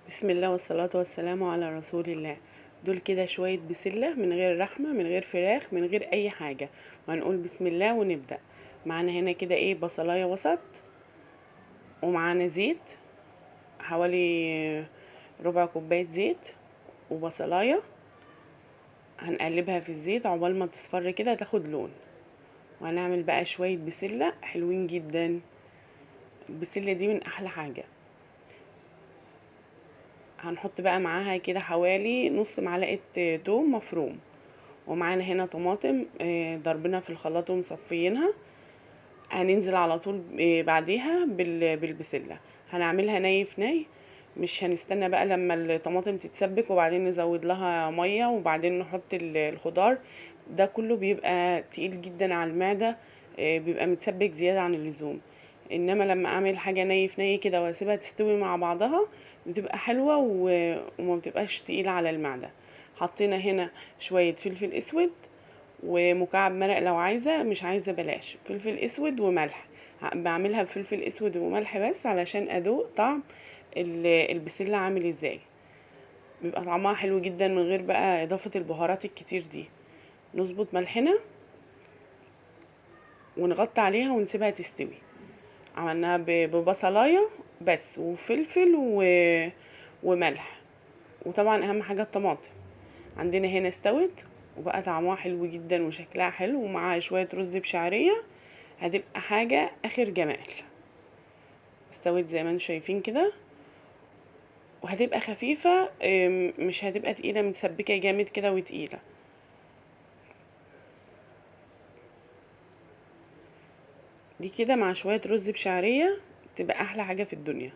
بسم الله والصلاة والسلام على رسول الله. دول كده شوية بسلة من غير رحمة، من غير فراخ، من غير اي حاجة. وهنقول بسم الله ونبدأ. معانا هنا كده بصلاية وسط، ومعانا زيت حوالي ربع كوباية زيت، وبصلاية هنقلبها في الزيت عقبال ما تصفر كده تاخد لون. وهنعمل بقى شوية بسلة حلوين جدا. البسلة دي من احلى حاجة. هنحط بقى معاها كده حوالي نص معلقة توم مفروم، ومعانا هنا طماطم ضربنا في الخلاط ومصفيينها. هننزل على طول بعديها بالبسلة. هنعملها ني في ني، مش هنستنى بقى لما الطماطم تتسبك وبعدين نزود لها مية وبعدين نحط الخضار. ده كله بيبقى تقيل جدا على المعدة، بيبقى متسبك زيادة عن اللزوم. انما لما اعمل حاجة ني في ني كده واسيبها تستوي مع بعضها بتبقى حلوة وما بتبقاش تقيلة على المعدة. حطينا هنا شوية فلفل اسود ومكعب مرق، لو عايزة، مش عايزة بلاش. فلفل اسود وملح، بعملها بفلفل اسود وملح بس علشان ادوق طعم البسلة عامل ازاي. بيبقى طعمها حلو جدا من غير بقى اضافة البهارات الكتير دي. نظبط ملحنا ونغطي عليها ونسيبها تستوي. عملناها ببصلاية بس وفلفل وملح، وطبعا اهم حاجة الطماطم. عندنا هنا استوت وبقى طعمها حلو جدا وشكلها حلو، ومعاها شوية رز بشعرية. هتبقى حاجة اخر جمال. استوت زي ما انتم شايفين كده، وهتبقى خفيفة، مش هتبقى تقيلة متسبكة جامد كده وتقيلة. دي كده مع شوية رز بشعرية تبقى احلى حاجة في الدنيا.